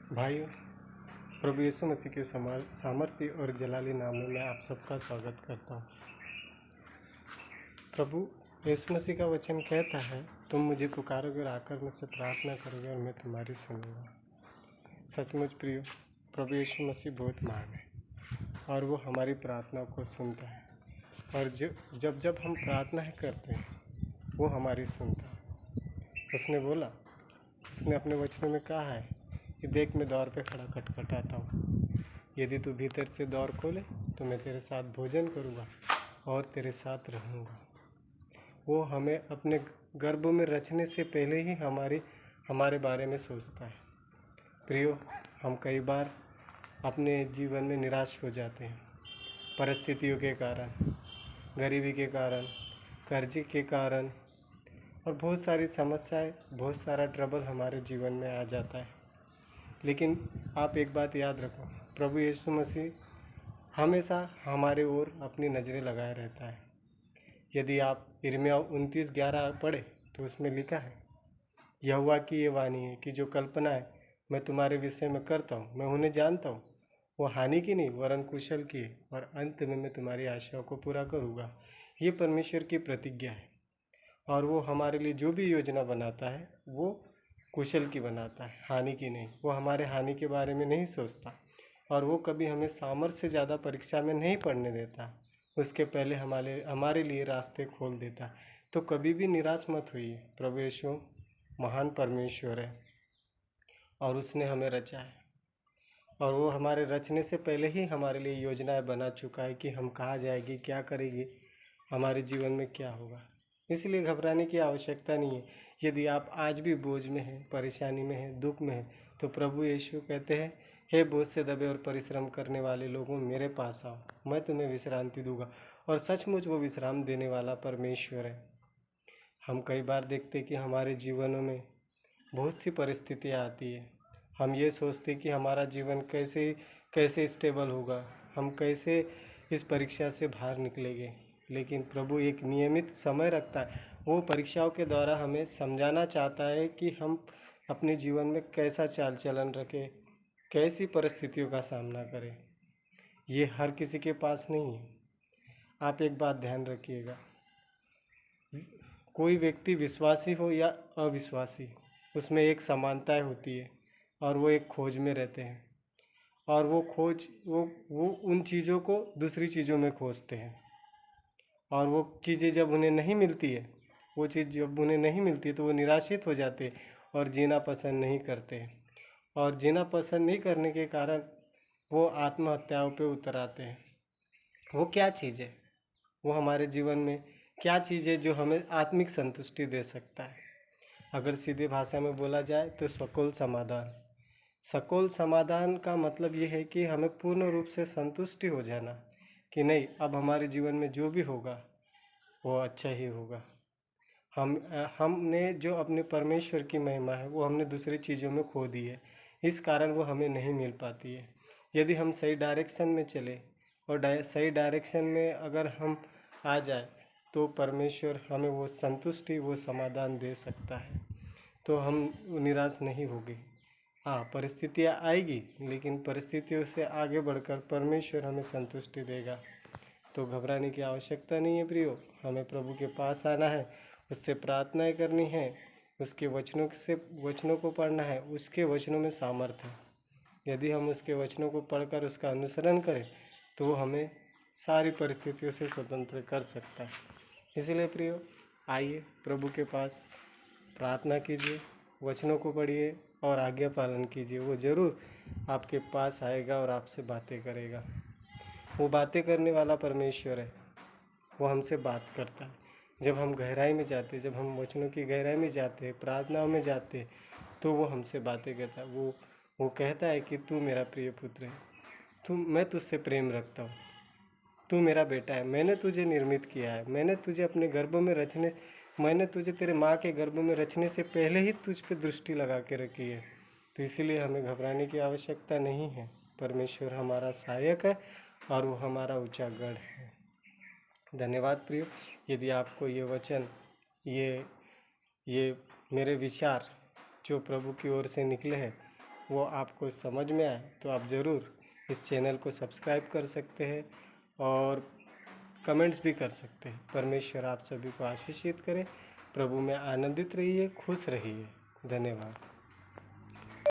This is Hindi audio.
भाइयों, प्रभु यीशु मसीह के सामर्थ्य और जलाली नाम में मैं आप सबका स्वागत करता हूँ। प्रभु यीशु मसीह का वचन कहता है, तुम मुझे पुकारोगे और आकर मुझसे प्रार्थना करोगे और मैं तुम्हारी सुनूंगा। सचमुच प्रियो, प्रभु यीशु मसीह बहुत महान है और वो हमारी प्रार्थना को सुनता है। और जब जब हम प्रार्थना करते हैं वो हमारी सुनता है। उसने अपने वचनों में कहा है कि देख, मैं द्वार पे खड़ा खटखटाता हूँ। यदि तू भीतर से द्वार खोले तो मैं तेरे साथ भोजन करूँगा और तेरे साथ रहूँगा। वो हमें अपने गर्भ में रचने से पहले ही हमारे बारे में सोचता है। प्रियो, हम कई बार अपने जीवन में निराश हो जाते हैं, परिस्थितियों के कारण, गरीबी के कारण, कर्ज के कारण और बहुत सारी समस्याएं, बहुत सारा ट्रबल हमारे जीवन में आ जाता है। लेकिन आप एक बात याद रखो, प्रभु यीशु मसीह हमेशा हमारे ओर अपनी नज़रें लगाए रहता है। यदि आप यिर्मयाह 29:11 पढ़े तो उसमें लिखा है, यहोवा की ये वाणी है कि जो कल्पनाएं मैं तुम्हारे विषय में करता हूँ मैं उन्हें जानता हूँ, वो हानि की नहीं वरन कुशल की है, और अंत में मैं तुम्हारी आशाओं को पूरा करूँगा। ये परमेश्वर की प्रतिज्ञा है और वो हमारे लिए जो भी योजना बनाता है वो कुशल की बनाता है, हानि की नहीं। वो हमारे हानि के बारे में नहीं सोचता और वो कभी हमें सामर्थ्य से ज़्यादा परीक्षा में नहीं पढ़ने देता। उसके पहले हमारे लिए रास्ते खोल देता। तो कभी भी निराश मत होइए। प्रभु यीशु महान परमेश्वर है और उसने हमें रचा है और वो हमारे रचने से पहले ही हमारे लिए योजनाएं बना चुका है कि हम कहाँ जाएंगे, क्या करेंगे, हमारे जीवन में क्या होगा। इसलिए घबराने की आवश्यकता नहीं है। यदि आप आज भी बोझ में हैं, परेशानी में हैं, दुख में हैं, तो प्रभु यीशु कहते हैं, हे बोझ से दबे और परिश्रम करने वाले लोगों, मेरे पास आओ, मैं तुम्हें विश्रांति दूंगा। और सचमुच वो विश्राम देने वाला परमेश्वर है। हम कई बार देखते कि हमारे जीवनों में बहुत सी परिस्थितियाँ आती है। हम ये सोचते कि हमारा जीवन कैसे कैसे स्टेबल होगा, हम कैसे इस परीक्षा से बाहर निकलेंगे। लेकिन प्रभु एक नियमित समय रखता है। वो परीक्षाओं के द्वारा हमें समझाना चाहता है कि हम अपने जीवन में कैसा चाल चलन रखें, कैसी परिस्थितियों का सामना करें। ये हर किसी के पास नहीं है। आप एक बात ध्यान रखिएगा, कोई व्यक्ति विश्वासी हो या अविश्वासी, उसमें एक समानताएं होती है और वो एक खोज में रहते हैं और वो उन चीज़ों को दूसरी चीज़ों में खोजते हैं और वो चीज़ें जब उन्हें नहीं मिलती है, वो चीज़ जब उन्हें नहीं मिलती है तो वो निराशित हो जाते हैं और जीना पसंद नहीं करते हैं। और जीना पसंद नहीं करने के कारण वो आत्महत्याओं पे उतर आते हैं। वो क्या चीज़ है, वो हमारे जीवन में क्या चीज़ है जो हमें आत्मिक संतुष्टि दे सकता है? अगर सीधे भाषा में बोला जाए तो सकल समाधान। सकल समाधान का मतलब ये है कि हमें पूर्ण रूप से संतुष्टि हो जाना कि नहीं, अब हमारे जीवन में जो भी होगा वो अच्छा ही होगा। हमने जो अपने परमेश्वर की महिमा है वो हमने दूसरी चीज़ों में खो दी है, इस कारण वो हमें नहीं मिल पाती है। यदि हम सही डायरेक्शन में चले और सही डायरेक्शन में अगर हम आ जाए तो परमेश्वर हमें वो संतुष्टि, वो समाधान दे सकता है। तो हम निराश नहीं होंगे। हाँ, परिस्थितियाँ आएगी, लेकिन परिस्थितियों से आगे बढ़कर परमेश्वर हमें संतुष्टि देगा। तो घबराने की आवश्यकता नहीं है प्रियो। हमें प्रभु के पास आना है, उससे प्रार्थनाएं करनी है, उसके वचनों को पढ़ना है। उसके वचनों में सामर्थ्य है। यदि हम उसके वचनों को पढ़कर उसका अनुसरण करें तो वो हमें सारी परिस्थितियों से स्वतंत्र कर सकता है। इसलिए प्रियो, आइए प्रभु के पास, प्रार्थना कीजिए, वचनों को पढ़िए और आज्ञा पालन कीजिए। वो ज़रूर आपके पास आएगा और आपसे बातें करेगा। वो बातें करने वाला परमेश्वर है, वो हमसे बात करता है। जब हम गहराई में जाते हैं, जब हम वचनों की गहराई में जाते हैं, प्रार्थनाओं में जाते हैं, तो वो हमसे बातें करता है। वो कहता है कि तू मेरा प्रिय पुत्र है, मैं तुझसे प्रेम रखता हूँ, तू मेरा बेटा है, मैंने तुझे निर्मित किया है, मैंने तुझे तेरे माँ के गर्भ में रचने से पहले ही तुझ पे दृष्टि लगा के रखी है। तो इसीलिए हमें घबराने की आवश्यकता नहीं है। परमेश्वर हमारा सहायक है और वो हमारा ऊंचा गढ़ है। धन्यवाद प्रियो। यदि आपको ये वचन, ये मेरे विचार जो प्रभु की ओर से निकले हैं, वो आपको समझ में आए तो आप ज़रूर इस चैनल को सब्सक्राइब कर सकते हैं और कमेंट्स भी कर सकते हैं। परमेश्वर आप सभी को आशीषित करे। प्रभु में आनंदित रहिए, खुश रहिए। धन्यवाद।